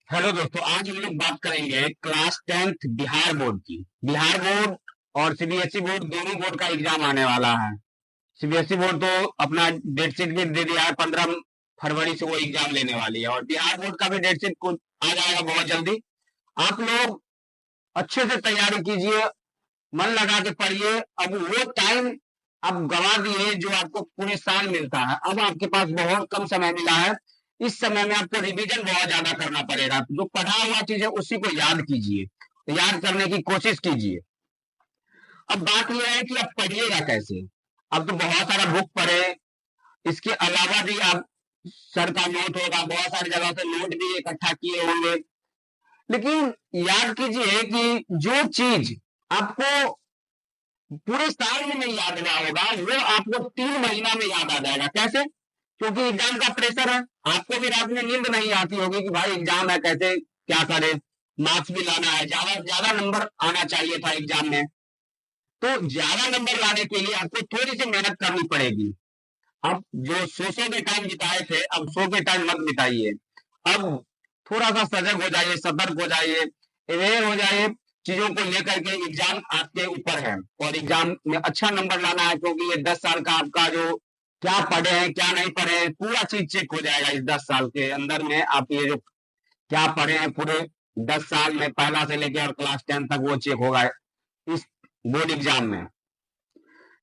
Hello दोस्तों, आज हम लोग बात करेंगे क्लास 10th बिहार बोर्ड की। बिहार बोर्ड और सीबीएसई बोर्ड दोनों बोर्ड का एग्जाम आने वाला है। सीबीएसई बोर्ड तो अपना डेट शीट भी दे दिया है, 15 फरवरी से वो एग्जाम लेने वाली है, और बिहार बोर्ड का भी डेट शीट कुछ आ जाएगा बहुत जल्दी। आप लोग अच्छे से तैयारी कीजिए, मन लगा के पढ़िए। अब वो टाइम आप गंवा दिए जो आपको पूरे साल मिलता है, अब आपके पास बहुत कम समय मिला है। इस समय में आपको रिवीजन बहुत ज्यादा करना पड़ेगा। जो पढ़ा हुआ चीज है उसी को याद कीजिए, याद करने की कोशिश कीजिए। अब बात यह है कि आप पढ़िएगा कैसे। अब तो बहुत सारा बुक पढ़े, इसके अलावा भी आप सर का नोट होगा, बहुत सारी जगह से नोट भी इकट्ठा किए होंगे। लेकिन याद कीजिए कि जो चीज आपको पूरे साल में नहीं याद रहा होगा वो आपको 3 महीना में याद आ जाएगा। कैसे? क्योंकि एग्जाम का प्रेशर है। आपको भी रात में नींद नहीं आती होगी कि भाई एग्जाम है, कैसे क्या करें, मार्क्स भी लाना है, ज्यादा ज्यादा नंबर आना चाहिए था एग्जाम में। तो ज्यादा नंबर लाने के लिए आपको थोड़ी सी मेहनत करनी पड़ेगी। अब जो सो के टाइम बिताए थे, अब सो के टाइम मत बिताइए। अब थोड़ा सा सजग हो जाइए, सतर्क हो जाइए, अवेयर हो जाइए। चीजों को लेकर के एग्जाम आपके ऊपर है और एग्जाम में अच्छा नंबर लाना है, क्योंकि ये 10 साल का आपका जो क्या पढ़े हैं क्या नहीं पढ़े हैं पूरा चीज चेक हो जाएगा। इस 10 साल के अंदर में आप ये जो क्या पढ़े हैं पूरे 10 साल में, पहला से लेकर और क्लास 10 तक, वो चेक होगा इस बोर्ड एग्जाम में।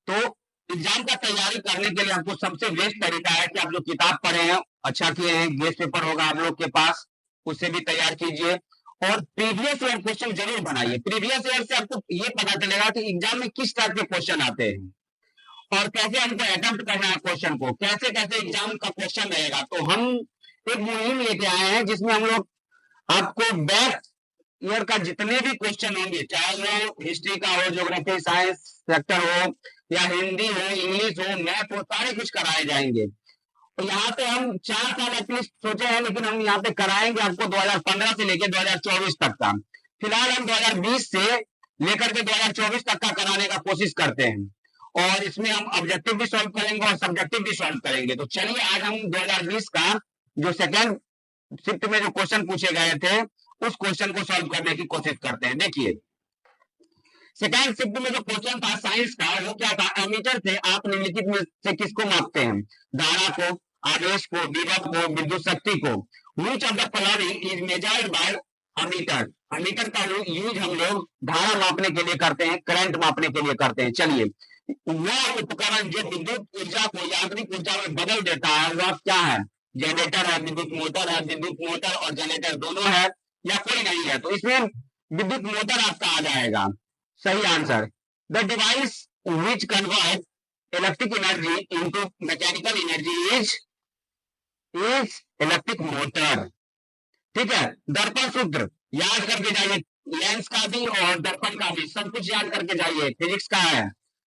तो एग्जाम का तैयारी करने के लिए आपको सबसे बेस्ट तरीका है कि आप जो किताब पढ़े हैं, अच्छा किए हैं, गेस्ट पेपर होगा आप लोग के पास, उससे भी तैयार कीजिए। और प्रीवियस ईयर क्वेश्चन जरूर बनाइए। प्रीवियस ईयर से आपको ये पता चलेगा कि एग्जाम में किस टाइप के क्वेश्चन आते हैं और कैसे हमको अटेम्प्ट करना है क्वेश्चन को, कैसे कैसे एग्जाम का क्वेश्चन रहेगा। तो हम एक मुहिम लेके आए हैं जिसमें हम लोग आपको बैक ईयर का जितने भी क्वेश्चन होंगे, चाहे वो हिस्ट्री का हो, ज्योग्राफी, साइंस सेक्टर हो, या हिंदी हो, इंग्लिश हो, मैथ हो, सारे कुछ कराए जाएंगे। तो यहाँ पे हम 4 साल एटलीस्ट सोचे हैं, लेकिन हम यहाँ पे कराएंगे आपको 2015 से लेकर 2024 तक का। फिलहाल हम 2020 से लेकर के 2024 तक का कराने का कोशिश करते हैं, और इसमें हम ऑब्जेक्टिव भी सॉल्व करेंगे और सब्जेक्टिव भी सॉल्व करेंगे। तो चलिए आज हम 2020 का जो सेकेंड शिफ्ट में जो क्वेश्चन पूछे गए थे उस क्वेश्चन को सॉल्व करने की कोशिश करते हैं। देखिए, सेकेंड शिफ्ट में जो क्वेश्चन था साइंस का, वो क्या था? एमीटर से आप निम्नलिखित में से किसको मापते हैं? धारा को, आवेश को, विभव को, विद्युत शक्ति को। Which of the following is measured by ammeter? Ammeter का यूज हम लोग धारा मापने के लिए करते हैं, करंट मापने के लिए करते हैं। चलिए, वह उपकरण जो विद्युत ऊर्जा को यांत्रिक ऊर्जा में बदल देता है वह क्या है? जनरेटर है, विद्युत मोटर है, विद्युत मोटर और जनरेटर दोनों है, या कोई नहीं है? तो इसमें विद्युत मोटर आपका आ जाएगा सही answer. The device which convert electric energy into mechanical energy is electric motor. ठीक है, दर्पण सूत्र याद करके जाइए, लेंस का भी और दर्पण का भी सब कुछ याद करके जाइए। फिजिक्स का है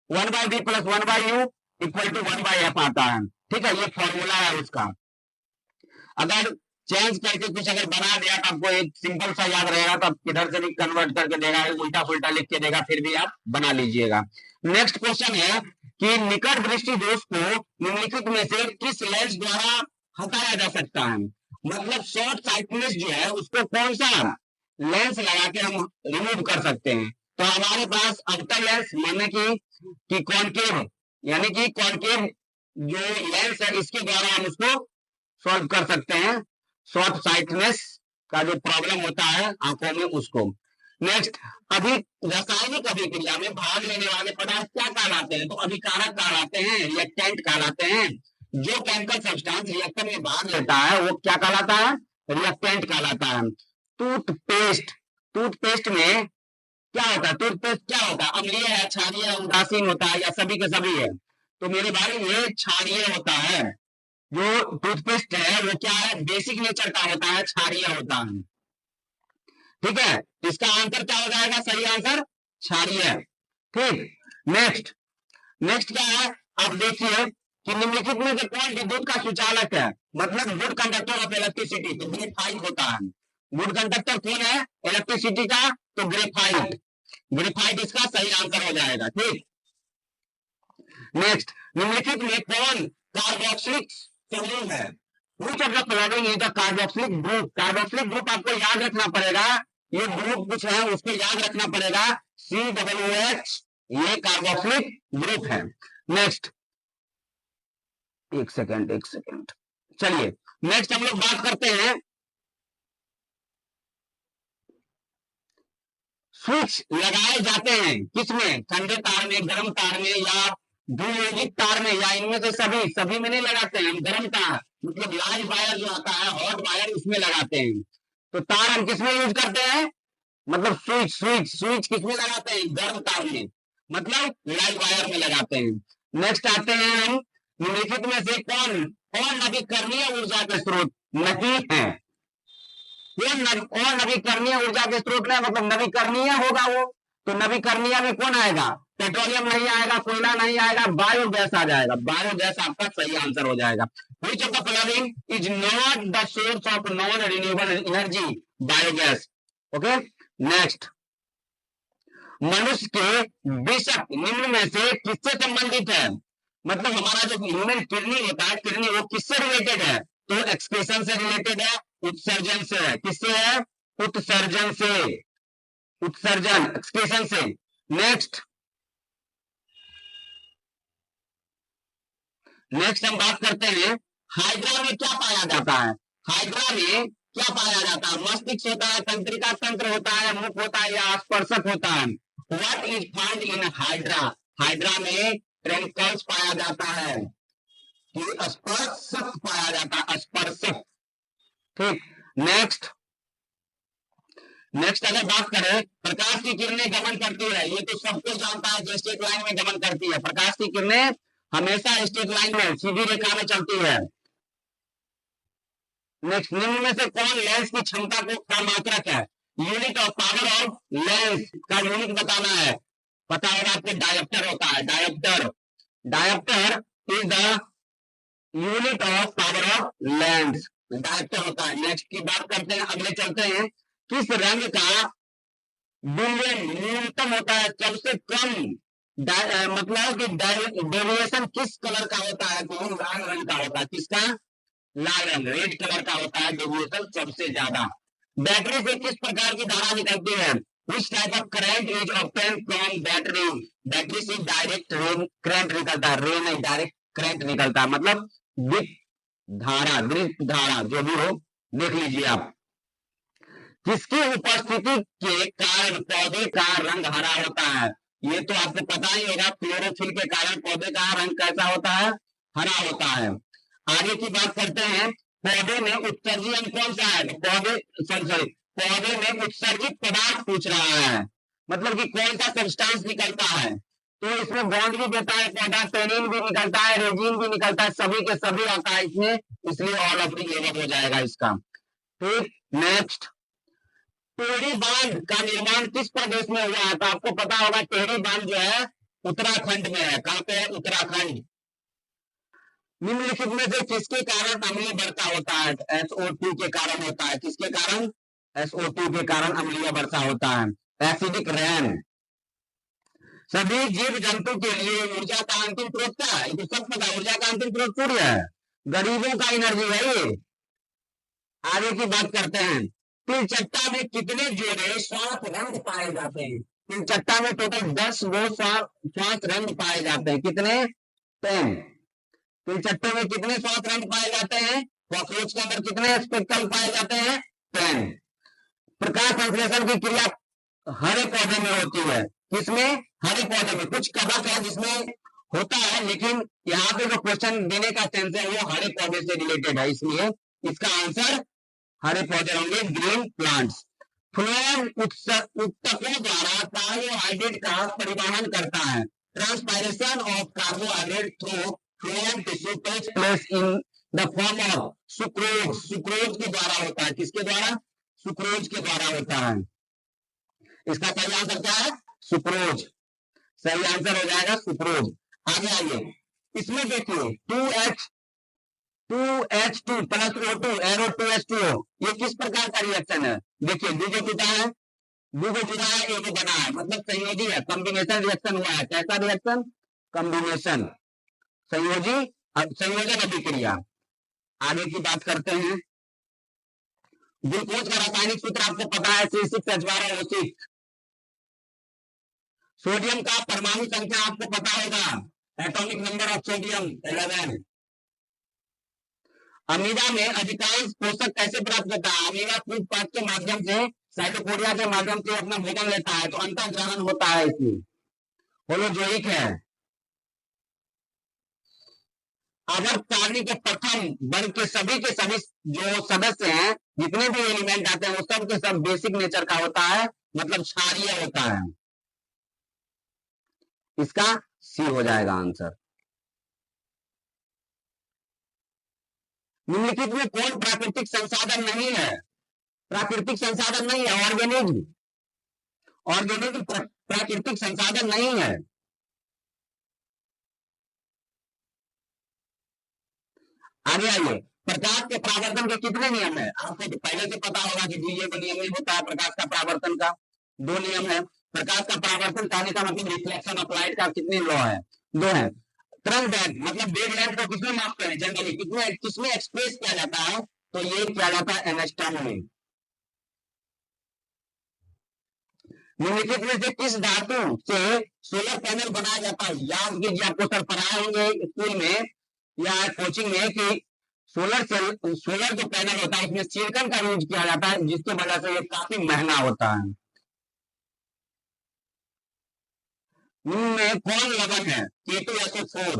1/v plus 1/u equal to 1/f आता है। ठीक है, ये फॉर्मूला है उसका। अगर चेंज करके कुछ अगर बना दिया तो आपको एक सिंपल सा याद रहेगा, तो आप किधर से भी कन्वर्ट करके देगा, उल्टा फुल्टा लिख के देगा, फिर भी आप बना लीजिएगा। नेक्स्ट क्वेश्चन है कि निकट दृष्टि दोष को निम्नलिखित में से किस लेंस द्वारा हटाया जा सकता है? मतलब शॉर्ट साइटनेस जो है उसको कौन सा लेंस लगा के हम रिमूव कर सकते हैं? तो हमारे पास अवतल लेंस माने कि कॉनकेव, यानी कि कॉनकेव जो लेंस है इसके द्वारा हम उसको सॉल्व कर सकते हैं, शॉर्ट साइटनेस का जो प्रॉब्लम होता है आंखों में उसको। नेक्स्ट, अभी रासायनिक अभिक्रिया में भाग लेने वाले पदार्थ क्या कहलाते हैं? तो अभिकारक कहलाते हैं, रिएक्टेंट कहलाते हैं। जो केमिकल सब्सटेंस रिएक्टर में भाग लेता है वो क्या कहलाता है? रिएक्टेंट कहलाता है। टूथपेस्ट, टूथपेस्ट में क्या होता है? टूथपेस्ट क्या होता है? अम्लीय है, क्षारीय है, उदासीन होता है, या सभी के सभी है? तो मेरे भाई ये क्षारीय होता है। जो टूथपेस्ट है वो क्या है? बेसिक नेचर का होता है, क्षारीय होता है। ठीक है, इसका आंसर क्या हो जाएगा? सही आंसर क्षारीय। ठीक, नेक्स्ट, नेक्स्ट क्या है? आप देखिए कि निम्नलिखित में से कौन विद्युत का सुचालक है? मतलब गुड कंडक्टर ऑफ इलेक्ट्रिसिटी, तो ग्रेफाइट होता है। गुड कंडक्टर कौन है इलेक्ट्रिसिटी का? तो ग्रेफाइट। ग्रेफाइट इसका सही आंसर हो जाएगा। ठीक, नेक्स्ट, निम्नलिखित में कौन कार्बोक्सिलिक समूह है? Which of the following is the carboxylic group? Carboxylic group आपको याद रखना पड़ेगा, ये ग्रुप कुछ है उसको याद रखना पड़ेगा, COOH ये कार्बोक्सिलिक ग्रुप है। नेक्स्ट एक सेकंड, चलिए नेक्स्ट हम लोग बात करते हैं, स्विच लगाए जाते हैं किसमें, ठंडे तार में, गर्म तार में, या द्वियोगिक तार में, या इनमें से सभी में नहीं लगाते हैं हम, गर्म तार मतलब लाइव वायर जो आता है, हॉट वायर, उसमें लगाते हैं। तो तार हम किसमें यूज करते हैं, मतलब स्विच किसमें लगाते हैं, गर्म तार में, मतलब लाइव वायर में लगाते हैं। नेक्स्ट आते हैं हम, निम्नलिखित में से कौन नवीकरणीय ऊर्जा के स्रोत नहीं है, कौन नवीकरणीय ऊर्जा के स्रोत में, मतलब नवीकरणीय होगा वो, तो नवीकरणीय में कौन आएगा, पेट्रोलियम नहीं आएगा, कोयला नहीं आएगा, बायोगैस आ जाएगा, बायोगैस आपका सही आंसर हो जाएगा। Which of the following is not the source of non-renewable energy? Biogas. Okay, next, मनुष्य के विषक निम्न में से किससे संबंधित है, मतलब हमारा जो ह्यूमन किडनी होता है, किडनी वो किससे रिलेटेड है, तो एक्सक्रीशन से रिलेटेड है, उत्सर्जन से है, किससे है, उत्सर्जन से, उत्सर्जन एक्सक्रीशन से। नेक्स्ट हम बात करते हैं, हाइड्रा में क्या पाया जाता है, हाइड्रा में क्या पाया जाता है, मस्तिष्क होता है, तंत्रिका तंत्र होता है, मुख होता है, या स्पर्शक होता है। What is found in hydra, hydra में ट्रेंकल्स पाया जाता है, स्पर्शक पाया जाता है, स्पर्शक। ठीक, नेक्स्ट अगर बात करें, प्रकाश की किरणें गमन करती है, ये तो सबको जानता है जो स्ट्रेट लाइन में गमन करती है, प्रकाश की किरणें हमेशा स्ट्रेट लाइन में सीधी रेखा में चलती है। नेक्स्ट, निम्न में से कौन लेंस की क्षमता का मात्रक है, unit of power of lens का यूनिट बताना है, पता होगा आपको, डायोप्टर होता है, dioptre is the unit of power of lens, dioptre होता है। नेक्स्ट की बात करते हैं, अगले चलते हैं, किस रंग का बिलियन न्यूनतम होता है, सबसे कम मतलब कि डेविएशन किस कलर का होता है, तो लाल रंग का होता है, किसका, लाल रंग, रेड कलर का होता है डेविएशन सबसे ज्यादा। बैटरी से किस प्रकार की धारा निकलती है, which type of current is obtained from battery, battery से डायरेक्ट करंट निकलता है, रे नहीं डायरेक्ट करंट निकलता है, मतलब दृढ़ धारा जो भी हो, देख लीजिए आप। किसकी उपस्थिति के कारण पौधे का रंग हरा होता है, ये तो आपको पता ही होगा, क्लोरोफिल के कारण पौधे का रंग कैसा होता है, हरा होता है। आगे की बात करते हैं, पौधे में उत्सर्जन कौन सा है, पौधे में उत्सर्जित पदार्थ पूछ रहा है, मतलब कि कौन सा सब्सटेंस निकलता है, तो इसमें बॉन्ड भी देता है पौधा, टेनिन भी निकलता है, रेजिन भी निकलता है, सभी के सभी आता है इसमें, इसलिए ऑल ऑफ द एबव हो जाएगा इसका। ठीक, नेक्स्ट, टेढ़ी बांध का निर्माण किस प्रदेश में हुआ है, तो आपको पता होगा टेढ़ी बांध जो है उत्तराखंड में है, कहां पे है, उत्तराखंड। निम्नलिखित में से किसके कारण अम्लीय वर्षा होता है, SO2 के कारण होता है, किसके कारण, SO2 के कारण अम्लीय वर्षा होता है, एसिडिक रेन। सभी जीव जंतु के लिए ऊर्जा का अंतिम स्रोत क्या है, तो सब पता, ऊर्जा का अंतिम स्रोत सूर्य है, गरीबों का एनर्जी है ये। आगे की बात करते हैं, तिलचट्टा में कितने जोड़े श्वास रंग पाए जाते हैं, तिलचट्टा में टोटल 10 गो श्वास रंग पाए जाते हैं, कितने, 10। तिलचट्टे में कितने श्वास रंग पाए जाते हैं, कॉकरोच के अंदर कितने स्पेक्ट्रम पाए जाते हैं, 10। प्रकाश संश्लेषण की क्रिया हरे पौधे में होती है, किसमें, हरे पौधे में, कुछ कवक है जिसमें होता है, लेकिन यहाँ पे जो क्वेश्चन देने का सेंस है वो हरे पौधे से रिलेटेड है, इसलिए इसका आंसर हरे पौधे होंगे, ग्रीन प्लांट्स। फ्लोएम उत्तकों द्वारा कार्बोहाइड्रेट का परिवहन करता है, transpiration of carbohydrate through phloem tissue takes place in the form of sucrose, sucrose के द्वारा होता है, किसके द्वारा, सुक्रोज के द्वारा होता है, इसका सही आंसर क्या है, सुक्रोज, सही आंसर हो जाएगा सुक्रोज। आगे आइए, इसमें देखिए 2H2 plus O2 arrow 2H2O, ये किस प्रकार का रिएक्शन है, देखिए दूगो जुड़ा है, एगो बना है, मतलब संयोजी है, कॉम्बिनेशन रिएक्शन हुआ है, कैसा रिएक्शन, कॉम्बिनेशन, संयोजन अभिक्रिया। आगे की बात करते हैं। ग्लूकोज का रासायनिक सूत्र आपको पता है, C6H12O6। सोडियम का परमाणु संख्या आपको पता होगा, atomic number of sodium 11। Amoeba में अधिकांश पोषक कैसे प्राप्त करता है? अमीबा फूड पाथ के माध्यम से, साइटोपोडिया के माध्यम से अपना भोजन लेता है, तो अंतःग्रहण होता है इसमें, होलोजोइक है। अगर प्राणी के प्रथम वर्ग के सभी जो सदस्य हैं, जितने भी एलिमेंट आते हैं, वो सब के सब बेसिक नेचर का होता है, मतलब क्षारीय होता है। इसका सी हो जाएगा आंसर। निम्नलिखित में कौन प्राकृतिक संसाधन नहीं है? प्राकृतिक संसाधन नहीं है, ऑर्गेनिज्म। ऑर्गेनिज्म प्राकृतिक संसाधन नहीं है। आगे आइए, प्रकाश के परावर्तन के कितने नियम है? आपको तो पहले से पता होगा कि डीजे का नियम नहीं होता है प्रकाश का परावर्तन का, 2 नियम है। प्रकाश का परावर्तन कहने का मतलब रिफ्लेक्शन ऑफ लाइट का कितने लॉ है? 2 है। तरंग दैर्घ्य मतलब वेवलेंथ को किसमें मापते हैं जनरली, किसमें एक्सप्रेस किया जाता है? तो ये किया जाता है एंगस्ट्रॉम में। निम्नलिखित में से किस धातु से सोलर पैनल बनाया जाता है? याद कीजिए, आपको सर पढ़ाए होंगे स्कूल में या कोचिंग में कि सोलर जो पैनल होता है उसमें सिलिकॉन का यूज किया जाता है, जिसके वजह से ये काफी महंगा होता है। में कौन लवण है? K2SO4।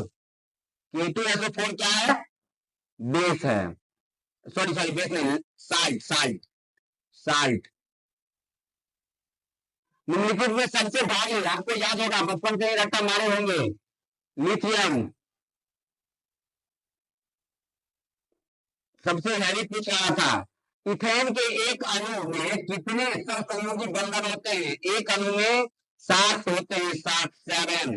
K2SO4 क्या है? बेस है। सॉरी बेस नहीं, साल्ट। निम्नलिखित में सबसे भारी, आपको याद होगा बचपन से ही रट्टा मारे होंगे, लिथियम। सबसे हैवी पूछ रहा था। इथेन के एक अणु में कितने सहसंयोजी बंधन होते हैं? एक अणु में 7 होते हैं, 7।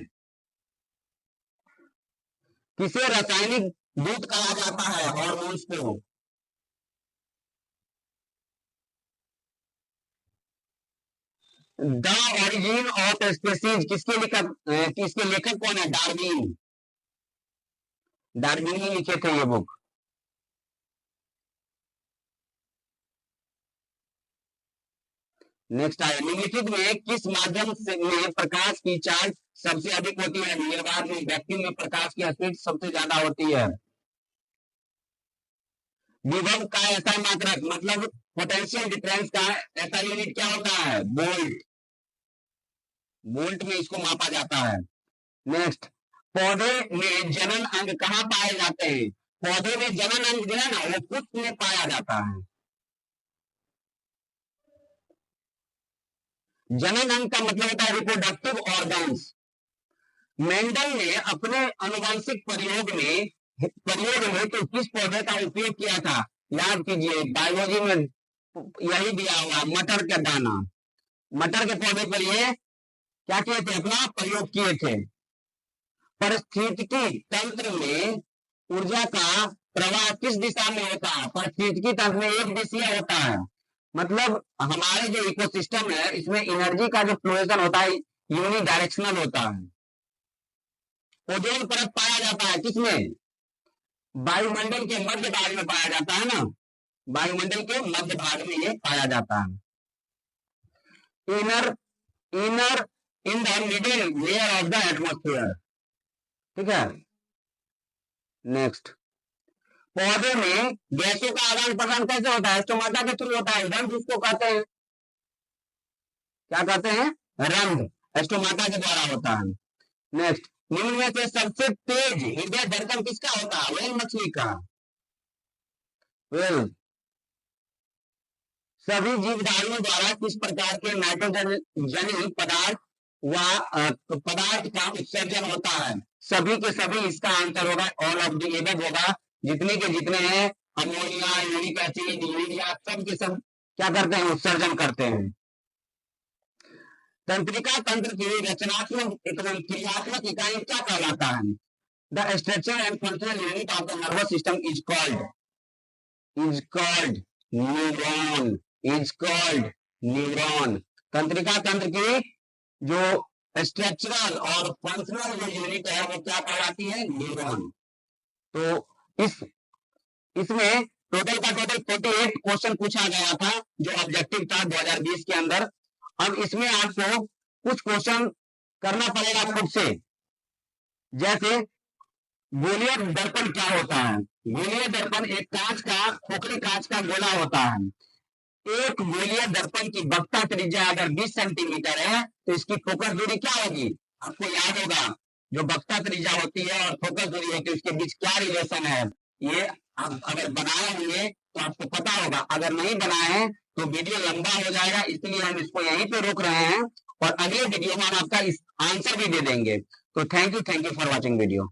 किसे रासायनिक दूत कहा जाता है हार्मोन्स को? द ओरिजिन ऑफ स्पीसीज किसके लेखक कौन है? डार्विन ही लिखे थे ये बुक। नेक्स्ट आए, निम्नलिखित में किस माध्यम से में प्रकाश की चार्ज सबसे अधिक होती है? निर्वात में, वैक्यूम में प्रकाश की स्पीड सबसे ज्यादा होती है। विभव का ऐसा मात्रक मतलब पोटेंशियल डिफरेंस का ऐसा यूनिट क्या होता है? वोल्ट में इसको मापा जाता है। नेक्स्ट, पौधे में जनन अंग कहाँ पाए जाते हैं? पौधे में जनन अंग जो है ना, वो पुष्प में पाया जाता है। जनन अंग का मतलब होता है रिप्रोडक्टिव ऑर्गन्स। मेंडल ने अपने अनुवांशिक प्रयोग में तो किस पौधे का उपयोग किया था? याद कीजिए, बायोलॉजी में यही दिया हुआ, मटर का दाना। मटर के पौधे पर ये क्या किए थे? अपना प्रयोग किए थे। परिस्थितिकी तंत्र में ऊर्जा का प्रवाह किस दिशा में होता है? परिस्थितिकी तंत्र में एक दिशीय होता है, मतलब हमारे जो इकोसिस्टम है इसमें एनर्जी का जो फ्लोएशन होता है यूनि डायरेक्शनल होता है। ओजोन परत पाया जाता है किसमें? वायुमंडल के मध्य भाग में पाया जाता है ना, वायुमंडल के मध्य भाग में ये पाया जाता है। Inner in the middle layer of the atmosphere, ठीक है। नेक्स्ट, पौधे में गैसों का आदान प्रदान कैसे होता है? स्टोमाटा के थ्रू होता है। रंध्र किसको कहते हैं? क्या कहते हैं? रंध्र स्टोमाटा के द्वारा होता है। नेक्स्ट, निम्न में से सबसे तेज हृदय धड़कन किसका होता है? व्हेल मछली का। व्हेल। सभी जीवधारियों द्वारा किस प्रकार के नाइट्रोजन जनित पदार्थ का उत्सर्जन होता है? सभी के सभी, इसका आंसर होगा ऑल ऑफ द एबव होगा। जितने के जितने हैं, अमोनिया, यूरिक एसिड, यूरिया, सब के सब क्या करते हैं? उत्सर्जन करते हैं। तंत्रिका तंत्र की रचनात्मक एवं क्रियात्मक इकाई क्या कहलाता है? The structure and functional unit of the nervous system is called neuron. तंत्रिका तंत्र की जो स्ट्रक्चरल और फंक्शनल जो यूनिट है वो क्या कहलाती है? न्यूरॉन। तो इस इसमें टोटल का टोटल 48 क्वेश्चन पूछा गया था, जो ऑब्जेक्टिव था 2020 के अंदर। अब इसमें आपको कुछ क्वेश्चन करना पड़ेगा खुद से, जैसे गोलीय दर्पण क्या होता है। गोलीय दर्पण एक कांच का, खोखली कांच का गोला होता है। एक गोलीय दर्पण की वक्रता त्रिज्या अगर 20 सेंटीमीटर है तो इसकी फोकस दूरी क्या होगी, आपको याद होगा। जो वक्रता त्रिज्या होती है और फोकस दूरी होती है उसके बीच क्या रिलेशन है, ये आप अगर बनाए होंगे तो आपको पता होगा। अगर नहीं बनाए हैं तो वीडियो लंबा हो जाएगा, इसलिए हम इसको यहीं पे रोक रहे हैं और अगले वीडियो में हम आपका इस आंसर भी दे देंगे। तो thank you for watching video.